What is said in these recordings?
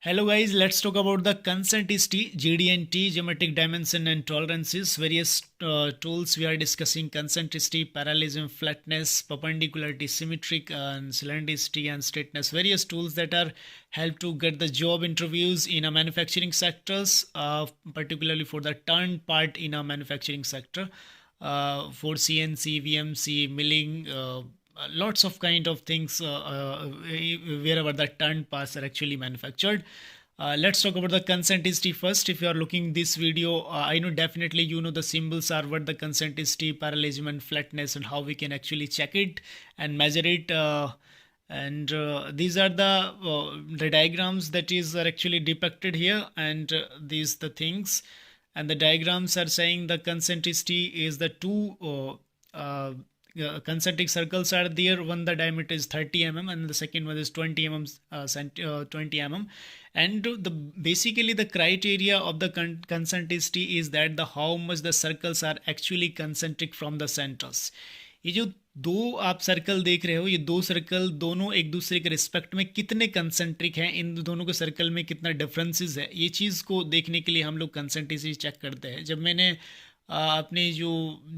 Hello guys, let's talk about the consent is T, GD&T, geometric dimension and tolerances. Various tools we are discussing: consent is T, parallelism, flatness, perpendicularity, symmetric, and cylindricity and straightness. Various tools that are help to get the job interviews in a manufacturing sectors, particularly for the turn part in a manufacturing sector, for CNC, VMC, milling. Lots of kind of things wherever the turn parts are actually manufactured. Let's talk about the consent is T first. If you are looking this video, I know definitely you know the symbols are what the consent is T, parallelism and flatness, and how we can actually check it and measure it. And these are the diagrams that is are actually depicted here, and these the things, and the diagrams are saying the concentric is the two concentric circles are there. One the diameter is 30 mm and the second one is 20 mm, 20 mm. And the basically the criteria of the concentricity is that the how much the circles are actually concentric from the centers. ये जो दो आप circle देख रहे हो, ये दो circle दोनों एक दूसरे के रिस्पेक्ट में कितने कंसेंट्रिक हैं, इन दोनों के सर्कल में कितना डिफरेंसेस है, ये चीज़ को देखने के लिए हम लोग कंसेंट्रिसिटी चेक करते हैं. जब मैंने अपने जो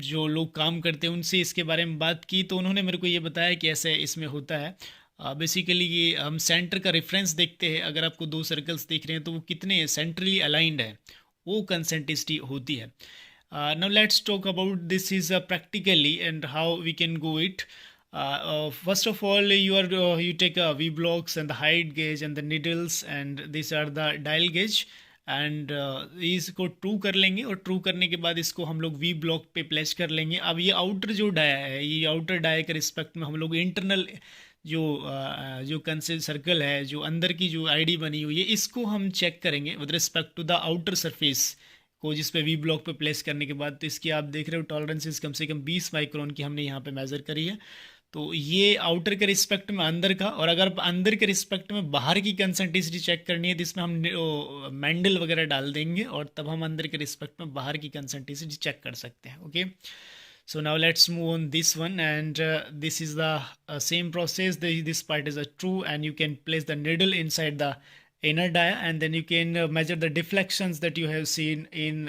जो लोग काम करते हैं उनसे इसके बारे में बात की तो उन्होंने मेरे को ये बताया कि ऐसे इसमें होता है. बेसिकली ये हम सेंटर का रेफरेंस देखते हैं. अगर आपको दो सर्कल्स दिख रहे हैं तो वो कितने सेंट्रली अलाइंड है, वो कंसेंट्रिसिटी होती है. Now let's talk about this is practically and how we can go it. First of all, you take V blocks and the height gauge and the needles, and these are the dial gauge. And इसको true कर लेंगे और true करने के बाद इसको हम लोग वी ब्लॉक पे प्लेस कर लेंगे. अब ये आउटर जो डाया है, ये आउटर डाया के रिस्पेक्ट में हम लोग इंटरनल जो जो कंसेंट सर्कल है, जो अंदर की जो आईडी बनी हुई है, इसको हम चेक करेंगे with respect to the outer surface को, जिस पे वी ब्लॉक पे प्लेस करने के बाद. तो इसकी आप देख रहे हो टॉलरेंसेस कम से कम 20 माइक्रोन की हमने यहाँ पे मेज़र करी है. तो ये आउटर के रिस्पेक्ट में अंदर का, और अगर अंदर के रिस्पेक्ट में बाहर की कंसेंट्रिसिटी चेक करनी है तो इसमें हम मैंडल वगैरह डाल देंगे और तब हम अंदर के रिस्पेक्ट में बाहर की कंसेंट्रिसिटी चेक कर सकते हैं. Okay, so now let's move on this one, and this is the same process. This part is a true, and you can place the needle inside the inner dia, and then you can measure the deflections that you have seen in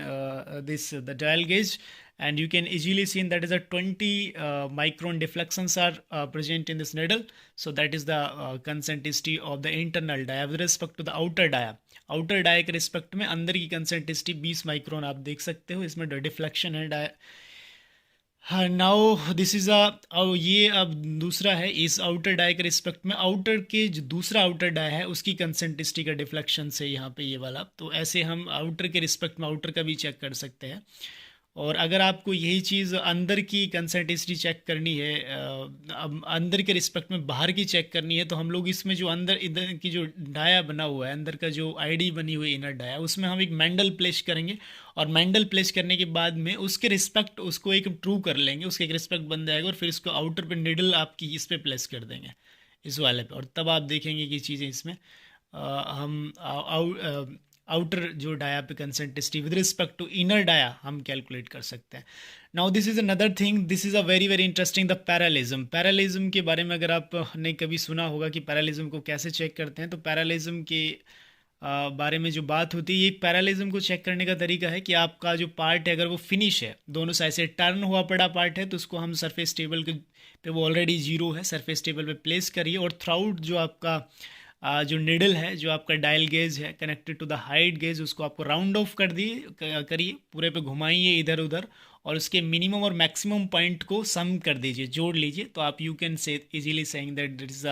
this the dial gauge, and you can easily see that is a 20 micron deflections are present in this needle. So that is the concentricity of the internal dia with respect to the outer dia. Outer dia के respect में अंदर की कंसेंट्रिसिटी 20 micron आप देख सकते हो. इसमें deflection है डाया. हाँ, नाउ दिस इज़ ये अब दूसरा है इस आउटर डाई के रिस्पेक्ट में. आउटर के जो दूसरा आउटर डाई है उसकी कंसेंट्रिसिटी का डिफ्लेक्शन से यहाँ पे ये वाला. तो ऐसे हम आउटर के रिस्पेक्ट में आउटर का भी चेक कर सकते हैं. और अगर आपको यही चीज़ अंदर की कंसेंट्रिसिटी चेक करनी है, अब अंदर के रिस्पेक्ट में बाहर की चेक करनी है, तो हम लोग इसमें जो अंदर इधर की जो डाया बना हुआ है, अंदर का जो आईडी बनी हुई इनर डाया, उसमें हम एक मैंडल प्लेस करेंगे. और मैंडल प्लेस करने के बाद में उसके रिस्पेक्ट उसको एक ट्रू कर लेंगे, उसका एक रिस्पेक्ट बन जाएगा, और फिर इसको आउटर पे निडल आपकी इस पर प्लेस कर देंगे, इस वाले पे. और तब आप देखेंगे कि चीज़ें इसमें हम आउटर जो डाया पे concentricity with respect to inner dia हम कैलकुलेट कर सकते हैं. Now this is another thing, this is a very very interesting, the parallelism. Parallelism के बारे में अगर आपने कभी सुना होगा कि पैरालिज्म को कैसे चेक करते हैं, तो पैरालिज्म के बारे में जो बात होती है, ये पैरालिज्म को चेक करने का तरीका है कि आपका जो पार्ट है अगर वो फिनिश है, दोनों साइड से टर्न हुआ पड़ा पार्ट है, तो उसको हम सरफेस टेबल के पे वो ऑलरेडी जीरो है, सरफेस टेबल पे प्लेस करिए. और थ्राउट जो आपका जो निडल है, जो आपका डायल गेज है connected to the height gauge, उसको आपको राउंड ऑफ कर दिए करिए, पूरे पे घुमाइए इधर उधर, और उसके मिनिमम और मैक्सिमम पॉइंट को सम कर दीजिए, जोड़ लीजिए. तो आप you can say easily saying that this is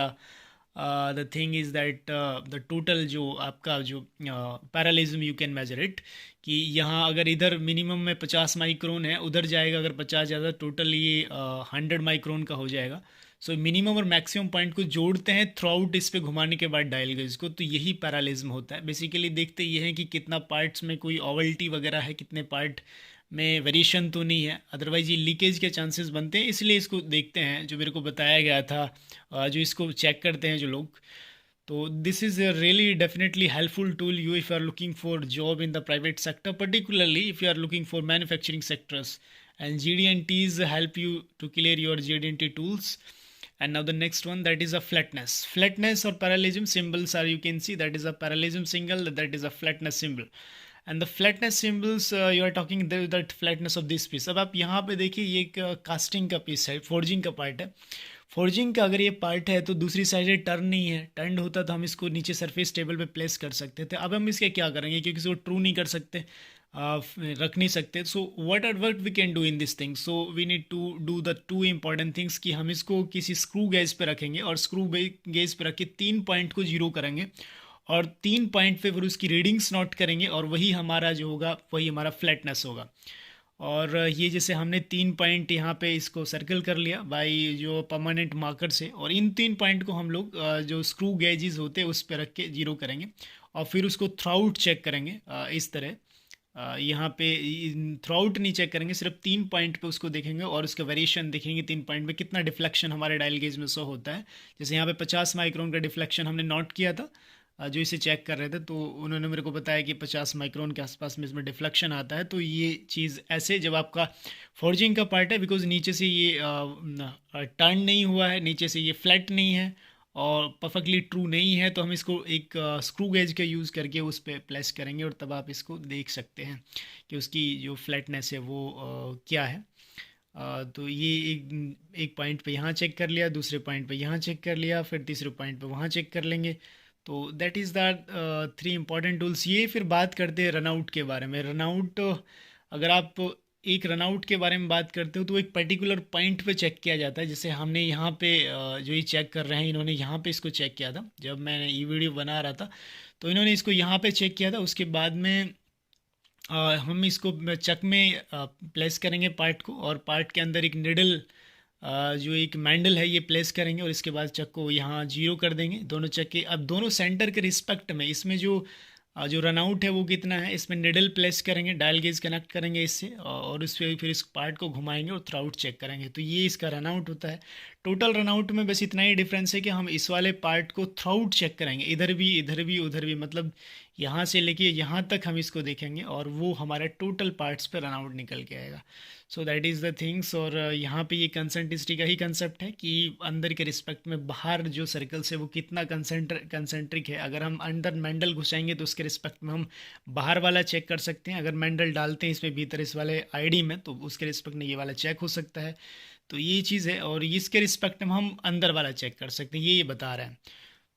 the thing is that the total जो आपका जो पैरालिज्म यू कैन मेजर इट, कि यहाँ अगर इधर मिनिमम में 50 माइक्रोन है, उधर जाएगा अगर 50 ज़्यादा, टोटल ये 100 माइक्रोन का हो जाएगा. सो मिनिमम और मैक्सिमम पॉइंट को जोड़ते हैं थ्रू आउट इस पे घुमाने के बाद डायल गेज को, तो यही पैरालिज्म होता है. बेसिकली देखते ये हैं कि कितना पार्ट्स में कोई ओवल्टी वगैरह है, कितने पार्ट में वेरिएशन तो नहीं है, अदरवाइज ये लीकेज के चांसेस बनते हैं. इसलिए इसको देखते हैं, जो मेरे को बताया गया था, जो इसको चेक करते हैं जो लोग. तो this is a really definitely helpful tool you if you are looking for job in the private sector, particularly if you are looking for manufacturing sectors. And GD&Ts help you to clear your GD&T tools. And now the next one, that is a flatness or parallelism symbols are, you can see that is a parallelism symbol, that is a flatness symbol. And the flatness symbols you are talking that flatness of this piece. अब आप यहाँ पे देखिए ये एक casting का piece है, forging का पार्ट है. फोर्जिंग का अगर ये पार्ट है तो दूसरी साइड से टर्न नहीं है, टर्न होता तो हम इसको नीचे सरफेस टेबल पे प्लेस कर सकते थे. अब हम इसके क्या करेंगे, क्योंकि इसको ट्रू नहीं कर सकते, रख नहीं सकते. So what we can do in this thing, so we need to do the two important things कि हम इसको किसी स्क्रू गेज पे रखेंगे और स्क्रू गेज पे रख के 3 पॉइंट को जीरो करेंगे और 3 पॉइंट पे फिर उसकी रीडिंग्स नोट करेंगे और वही हमारा जो होगा वही हमारा फ्लैटनेस होगा. और ये जैसे हमने 3 पॉइंट यहाँ पे इसको सर्कल कर लिया बाई जो परमानेंट मार्कर से, और इन 3 पॉइंट को हम लोग जो स्क्रू गेजेस होते हैं उस पर रख के जीरो करेंगे और फिर उसको थ्राउट चेक करेंगे इस तरह. यहाँ पे थ्राउट नहीं चेक करेंगे, सिर्फ 3 पॉइंट पे उसको देखेंगे और उसका वेरिएशन देखेंगे 3 पॉइंट पे कितना डिफ्लेक्शन हमारे डायल गेज में शो होता है. जैसे यहाँ पे 50 माइक्रोन का डिफ्लेक्शन हमने नोट किया था, जो इसे चेक कर रहे थे तो उन्होंने मेरे को बताया कि 50 माइक्रोन के आसपास में इसमें डिफ्लेक्शन आता है. तो ये चीज़ ऐसे जब आपका फोर्जिंग का पार्ट है, बिकॉज नीचे से ये टर्न नहीं हुआ है, नीचे से ये फ्लैट नहीं है और परफेक्टली ट्रू नहीं है, तो हम इसको एक स्क्रू गेज का यूज़ करके उस पर प्लेस करेंगे और तब आप इसको देख सकते हैं कि उसकी जो फ्लैटनेस है वो क्या है. तो ये एक पॉइंट पे यहाँ चेक कर लिया, दूसरे पॉइंट पे यहाँ चेक कर लिया, फिर तीसरे पॉइंट पे वहाँ चेक कर लेंगे. तो that is the 3 important tools. ये फिर बात करते हैं रनआउट के बारे में. रनआउट, अगर आप एक रनआउट के बारे में बात करते हो तो एक पर्टिकुलर पॉइंट पे चेक किया जाता है. जैसे हमने यहाँ पे जो ये चेक कर रहे हैं इन्होंने यहाँ पे इसको चेक किया था जब मैंने ये वीडियो बना रहा था, तो इन्होंने इसको यहाँ पे चेक किया था. उसके बाद में हम इसको चक में प्लेस करेंगे पार्ट को, और पार्ट के अंदर एक निडल जो एक मैंडल है ये प्लेस करेंगे और इसके बाद चक को यहाँ जीरो कर देंगे दोनों चक के. अब दोनों सेंटर के रिस्पेक्ट में इसमें जो रनआउट है वो कितना है, इसमें निडल प्लेस करेंगे, डायल गेज कनेक्ट करेंगे इससे और उस पर फिर इस पार्ट को घुमाएंगे और थ्राउट चेक करेंगे. तो ये इसका रनआउट होता है. टोटल रनआउट में बस इतना ही डिफरेंस है कि हम इस वाले पार्ट को थ्राउट चेक करेंगे, इधर भी इधर भी उधर भी, मतलब यहाँ से लेके यहाँ तक हम इसको देखेंगे और वो हमारे टोटल पार्ट्स पे रनआउट निकल के आएगा. सो दैट इज़ द थिंग्स. और यहाँ पे ये कंसेंट्रिसिटी का ही कंसेप्ट है कि अंदर के रिस्पेक्ट में बाहर जो सर्कल्स है वो कितना कंसेंट्रिक है. अगर हम अंदर मैंडल घुसाएंगे तो उसके रिस्पेक्ट में हम बाहर वाला चेक कर सकते हैं, अगर मैंडल डालते हैं इसमें भीतर इस वाले आईडी में तो उसके रिस्पेक्ट में ये वाला चेक हो सकता है. तो ये चीज़ है, और इसके रिस्पेक्ट में हम अंदर वाला चेक कर सकते हैं, ये बता रहे हैं.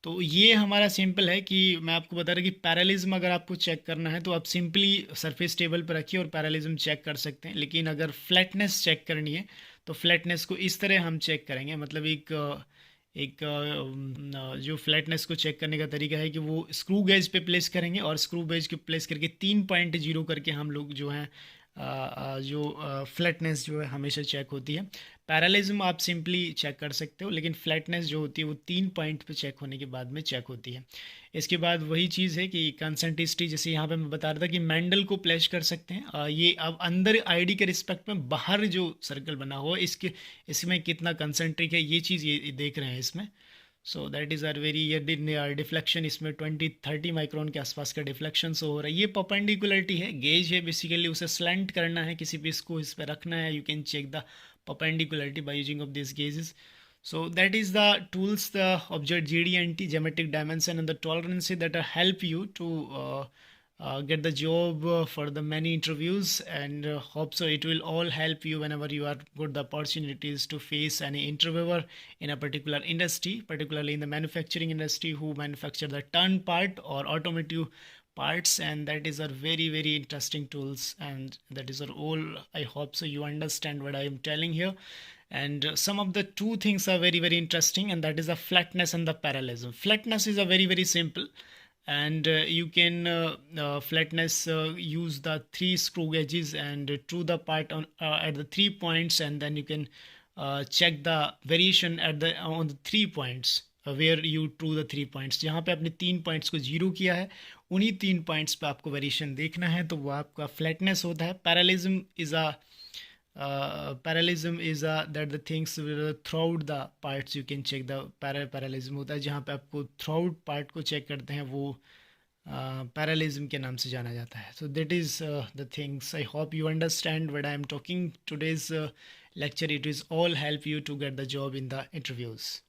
तो ये हमारा सिंपल है कि मैं आपको बता रहा कि पैरेलिज्म अगर आपको चेक करना है तो आप सिंपली सरफेस टेबल पर रखिए और पैरेलिज्म चेक कर सकते हैं. लेकिन अगर फ्लैटनेस चेक करनी है तो फ्लैटनेस को इस तरह हम चेक करेंगे, मतलब एक जो फ्लैटनेस को चेक करने का तरीका है कि वो स्क्रू गेज पे प्लेस करेंगे और स्क्रू गेज के प्लेस करके 3 पॉइंट जीरो करके हम लोग जो हैं जो फ्लैटनेस जो है हमेशा चेक होती है. पैरेलिज्म आप सिंपली चेक कर सकते हो, लेकिन फ्लैटनेस जो होती है वो 3 पॉइंट पे चेक होने के बाद में चेक होती है. इसके बाद वही चीज़ है कि कंसेंट्रिसिटी, जैसे यहाँ पे मैं बता रहा था कि मैंडल को प्लेस कर सकते हैं. ये अब अंदर आईडी के रिस्पेक्ट में बाहर जो सर्कल बना हुआ है इसमें कितना कंसेंट्रिक है ये चीज़ ये देख रहे हैं इसमें. So that is are very, ये डिफ्लेक्शन इसमें 20-30 माइक्रोन के आसपास का डिफ्लेक्शन सो हो रहा है. ये परपेंडिकुलरिटी है, गेज है बेसिकली, उसे स्लैंट करना है, किसी भी इसको इस पर रखना है. You can check the perpendicularity by using of these gauges. So that is the tools, the object GD&T, geometric dimension, and the tolerance that help you to get the job for the many interviews, and hope so it will all help you whenever you are got the opportunities to face any interviewer in a particular industry, particularly in the manufacturing industry who manufacture the turn part or automotive parts. And that is a very very interesting tools, and that is all. I hope so you understand what I am telling here. And some of the two things are very very interesting, and that is the flatness and the parallelism. Flatness is a very very simple, and you can flatness use the 3 screw gauges and true the part on at the 3 points, and then you can check the variation at the on the 3 points where you true the 3 points. जहाँ पे आपने 3 points को zero किया है उन्हीं 3 points पे आपको variation देखना है, तो वो आपका फ्लैटनेस होता है. Parallelism is that the things throughout the parts you can check the parallelism होता है. जहाँ पे आपको थ्रू आउट पार्ट को चेक करते हैं वो पैरेलिज्म के नाम से जाना जाता है. सो that is the things. I hope you understand what I am talking. Today's lecture, it is all help you to get the job in the interviews.